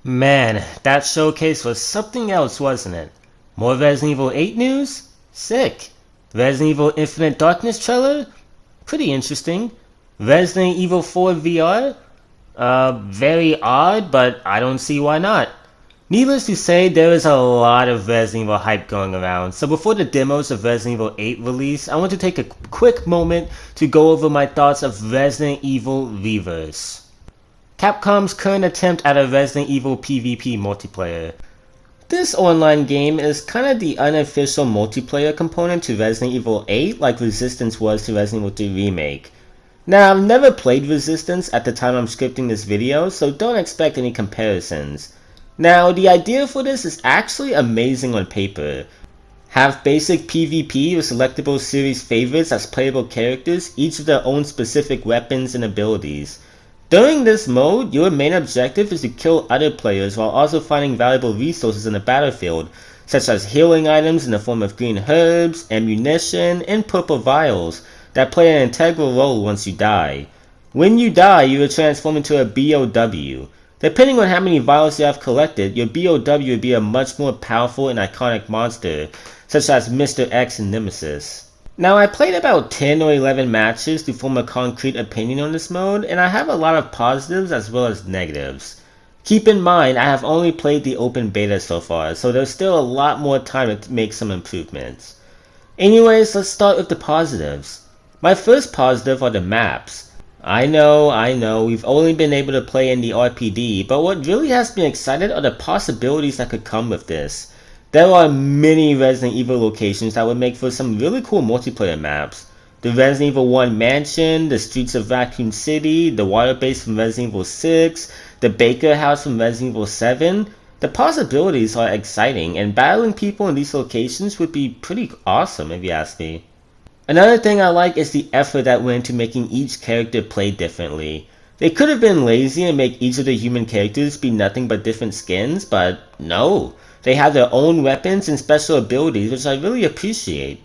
Man, that showcase was something else, wasn't it? More Resident Evil 8 news? Sick. Resident Evil Infinite Darkness trailer? Pretty interesting. Resident Evil 4 VR? Very odd, but I don't see why not. Needless to say, there is a lot of Resident Evil hype going around, so before the demos of Resident Evil 8 release, I want to take a quick moment to go over my thoughts of Resident Evil Reverse. Capcom's current attempt at a Resident Evil PvP multiplayer. This online game is kinda the unofficial multiplayer component to Resident Evil 8 like Resistance was to Resident Evil 2 Remake. Now, I've never played Resistance at the time I'm scripting this video, so don't expect any comparisons. Now, the idea for this is actually amazing on paper. Have basic PvP with selectable series favorites as playable characters, each with their own specific weapons and abilities. During this mode, your main objective is to kill other players while also finding valuable resources in the battlefield, such as healing items in the form of green herbs, ammunition, and purple vials that play an integral role once you die. When you die, you will transform into a BOW. Depending on how many vials you have collected, your BOW will be a much more powerful and iconic monster, such as Mr. X and Nemesis. Now, I played about 10 or 11 matches to form a concrete opinion on this mode, and I have a lot of positives as well as negatives. Keep in mind, I have only played the open beta so far, so there's still a lot more time to make some improvements. Anyways, let's start with the positives. My first positive are the maps. I know, we've only been able to play in the RPD, but what really has me excited are the possibilities that could come with this. There are many Resident Evil locations that would make for some really cool multiplayer maps. The Resident Evil 1 mansion, the streets of Raccoon City, the water base from Resident Evil 6, the Baker house from Resident Evil 7. The possibilities are exciting, and battling people in these locations would be pretty awesome if you ask me. Another thing I like is the effort that went into making each character play differently. They could have been lazy and make each of the human characters be nothing but different skins, but no. They have their own weapons and special abilities, which I really appreciate.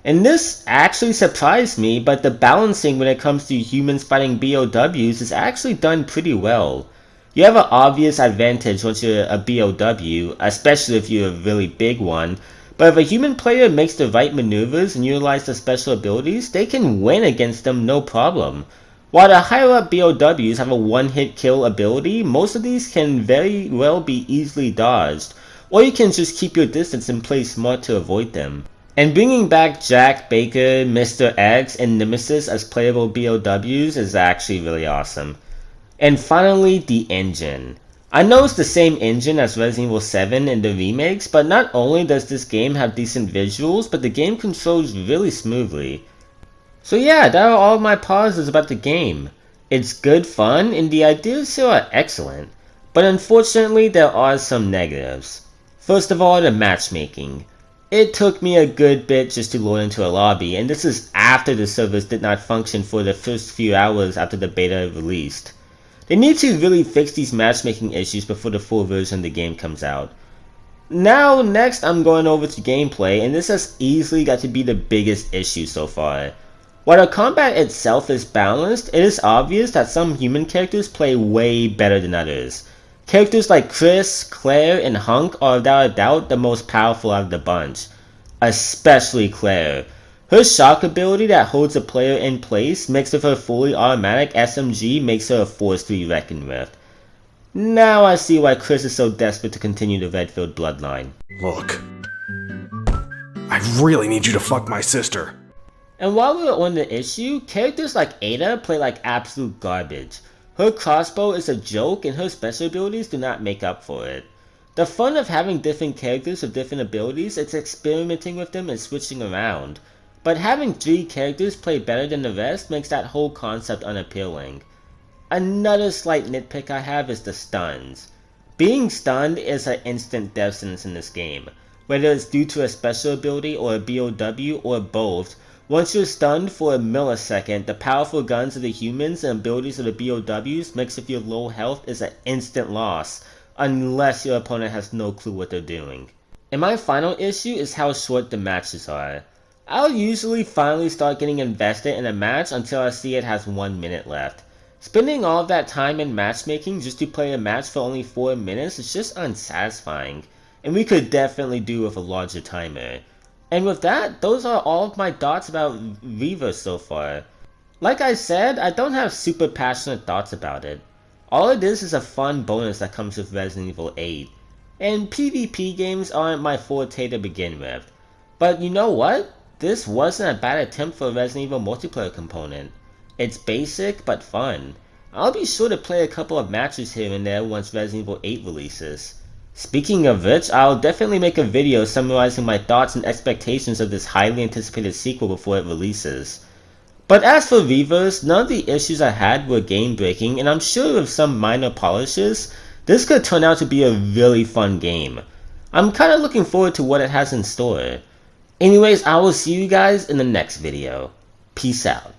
And this actually surprised me, but the balancing when it comes to humans fighting BOWs is actually done pretty well. You have an obvious advantage once you're a BOW, especially if you're a really big one, but if a human player makes the right maneuvers and utilizes their special abilities, they can win against them no problem. While the higher up BOWs have a one-hit kill ability, most of these can very well be easily dodged, or you can just keep your distance and play smart to avoid them. And bringing back Jack, Baker, Mr. X, and Nemesis as playable BOWs is actually really awesome. And finally, the engine. I know it's the same engine as Resident Evil 7 in the remakes, but not only does this game have decent visuals, but the game controls really smoothly. So yeah, that are all my positives about the game. It's good fun, and the ideas here are excellent. But unfortunately, there are some negatives. First of all, the matchmaking. It took me a good bit just to load into a lobby, and this is after the servers did not function for the first few hours after the beta released. They need to really fix these matchmaking issues before the full version of the game comes out. Now, next I'm going over to gameplay, and this has easily got to be the biggest issue so far. While the combat itself is balanced, it is obvious that some human characters play way better than others. Characters like Chris, Claire, and Hunk are without a doubt the most powerful out of the bunch. Especially Claire. Her shock ability that holds a player in place mixed with her fully automatic SMG makes her a force to be reckoned with. Now I see why Chris is so desperate to continue the Redfield bloodline. Look, I really need you to fuck my sister. And while we're on the issue, characters like Ada play like absolute garbage. Her crossbow is a joke and her special abilities do not make up for it. The fun of having different characters with different abilities is experimenting with them and switching around. But having 3 characters play better than the rest makes that whole concept unappealing. Another slight nitpick I have is the stuns. Being stunned is an instant death sentence in this game. Whether it's due to a special ability or a BOW or both, once you're stunned for a millisecond, the powerful guns of the humans and abilities of the BOWs mixed with your low health is an instant loss, unless your opponent has no clue what they're doing. And my final issue is how short the matches are. I'll usually finally start getting invested in a match until I see it has 1 minute left. Spending all of that time in matchmaking just to play a match for only 4 minutes is just unsatisfying, and we could definitely do with a larger timer. And with that, those are all of my thoughts about Reverse so far. Like I said, I don't have super passionate thoughts about it. All it is a fun bonus that comes with Resident Evil 8. And PvP games aren't my forte to begin with. But you know what? This wasn't a bad attempt for a Resident Evil multiplayer component. It's basic but fun. I'll be sure to play a couple of matches here and there once Resident Evil 8 releases. Speaking of which, I'll definitely make a video summarizing my thoughts and expectations of this highly anticipated sequel before it releases. But as for Reverse, none of the issues I had were game breaking, and I'm sure with some minor polishes, this could turn out to be a really fun game. I'm kinda looking forward to what it has in store. Anyways, I will see you guys in the next video. Peace out.